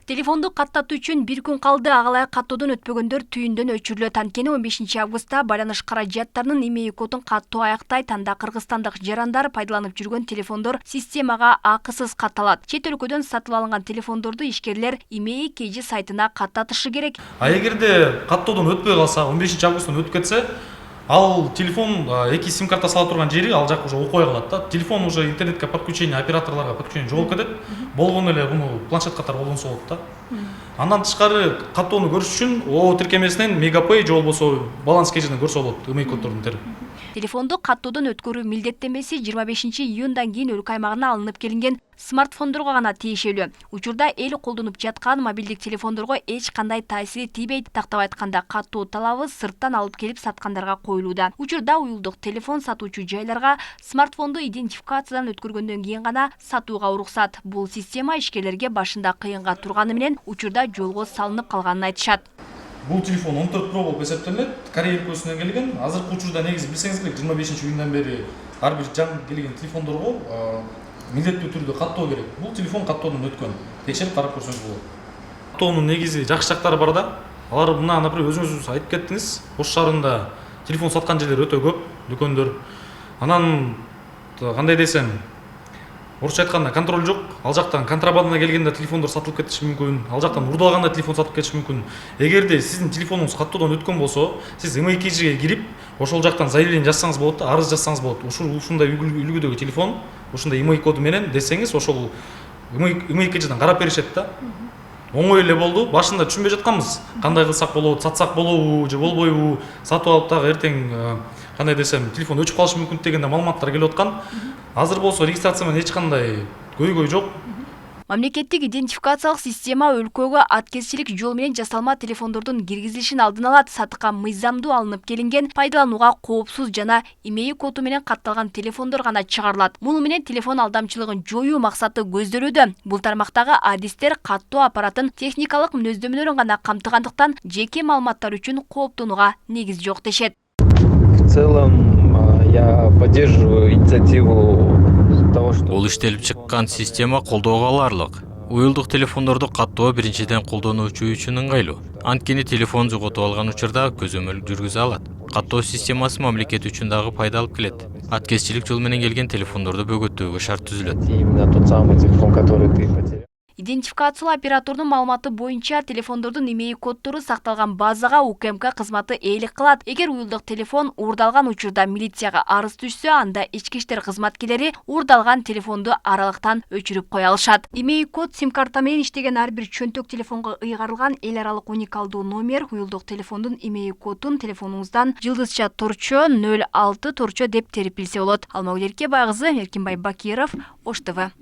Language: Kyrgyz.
Телефонду каттатуу үчүн бир күн калды. Агалай каттоодон өтпөгөндөр түйүндөн өчүрүлөт. Анткени 15 августта байланыш каражаттарынын имей кодун каттоо аяктай. Танда кыргызстандык жарандар пайдаланып жүргөн телефондор системага акысыз катталат. Чет өлкөдөн сатып алынган телефондорду ишкерлер имей KG сайтына каттатышы керек. Эгерде каттоодон өтпөй калса, 15 августтан өтүп кетсе, ал телефон эки сим карта сала турган жери ал жак уже окубай калат да. Телефон уже интернетке подключение, операторлорго подключение жоголуп кетет. Болгону эле буну планшет катары колдонсо болот да. Андан тышкары каттоону көрүш үчүн ООО тиркемесинен Мегапэй же болбосо баланс KG'ден көрсө болот, имей коддордун терип. Телефонду каттоодон өткөрүү милдеттенмеси 25 июндан кийин өлкө аймагына алынып келинген смартфондорго гана тиешелүү. Учурда эл колдонуп жаткан мобилдик телефондорго эч кандай таасири тийбейт. Тактап айтканда, каттоо талабы сырттан алып келип саткандарга коюлууда. Учурда уюлдук телефон сатуучу жайларга смартфонду идентификациядан өткөргөндөн кийин гана сатууга уруксат. Бул система ишкерлерге башында кыйынга турганы менен учурда жолго салынып калганын айтышат. Бул телефон 14 Pro болуп эсептелет. Корея өлкөсүнөн келген. Азыркы учурда негизи билсеңиз керек, 25 июндан бери ар бир жаңы келген телефондорго милдеттүү түрдө каттоо керек. Бул телефон каттоодон өткөн. Текшерип карап көрсөңүз болот. Каттоонун негизи жакшы жактары бар да. Алар мына, например, өзүңүз айтып кеттиңиз. Ош шаарында телефон саткан жерлер өтө көп, дүкөндөр. Анан кандай десем, орусча айтканда контроль жок. Ал жактан контрабанда келгенде телефондор сатылып кетиши мүмкүн. Ал жактан урдалганда телефон сатып кетиши мүмкүн. Эгерде сиздин телефонуңуз каттоодон өткөн болсо, сиз имей KG'ге кирип, ошол жактан заявление жазсаңыз болот да, арыз жазсаңыз болот. Ушундай үлгүдөгү телефон, ушундай имей коду менен десеңиз, ошол имей KG'ден карап беришет да. Оңой эле болду. Башында түшүнбөй жатканбыз. Кандай кылсак болот, сатсак болобу же болбойбу, сатып алып дагы эртең кандай десем, телефон өчүп калышы мүмкүн дегенде маалыматтар келип аткан. Азыр болсо регистрация менен эч кандай көйгөй жок. Мамлекеттик идентификациялык система өлкөгө аткезчилик жол менен жасалма телефондордун киргизилишин алдын алат. Сатыкка мыйзамдуу алынып келинген, пайдаланууга коопсуз жана имей коду менен катталган телефондор гана чыгарылат. Муну менен телефон алдамчылыгын жоюу максаты көздөлүүдө. Бул тармактагы адистер каттоо аппаратын техникалык мүнөздөмөлөрүн гана камтыгандыктан жеке маалыматтар үчүн кооптонууга негиз жок дешет. В целом я поддерживаю инициативу того, что... Бул иштелип чыккан система колдоого аларлык. Уюлдук телефондорду каттоо биринчиден колдонуучу үчүн ыңгайлуу. Анткени телефон жоготуп алган учурда көзөмөл жүргүзө алат. Каттоо системасы мамлекет үчүн дагы пайда алып келет. Аткезчилик жол менен келген телефондорду бөгөттөөгө шарт түзүлөт. Именно тот самый телефон, который ты потерял. Идентификациялуу оператордун маалыматы боюнча телефондордун имей коддору сакталган базага УКМК кызматы ээлик кылат. Эгер уюлдук телефон уурдалган учурда милицияга арыз түшсө, анда ички иштер кызматкерлери уурдалган телефонду аралыктан өчүрүп кое алышат. Имей код сим-карта менен иштеген ар бир чөнтөк телефонго ыйгарылган эл аралык уникалдуу номер. Уюлдук телефондун имей кодун телефонуңуздан жылдызча торчо 06 торчо деп терип билсе болот. Алмагүл Эркебай кызы, Эркинбай Бакиров, Ош ТВ.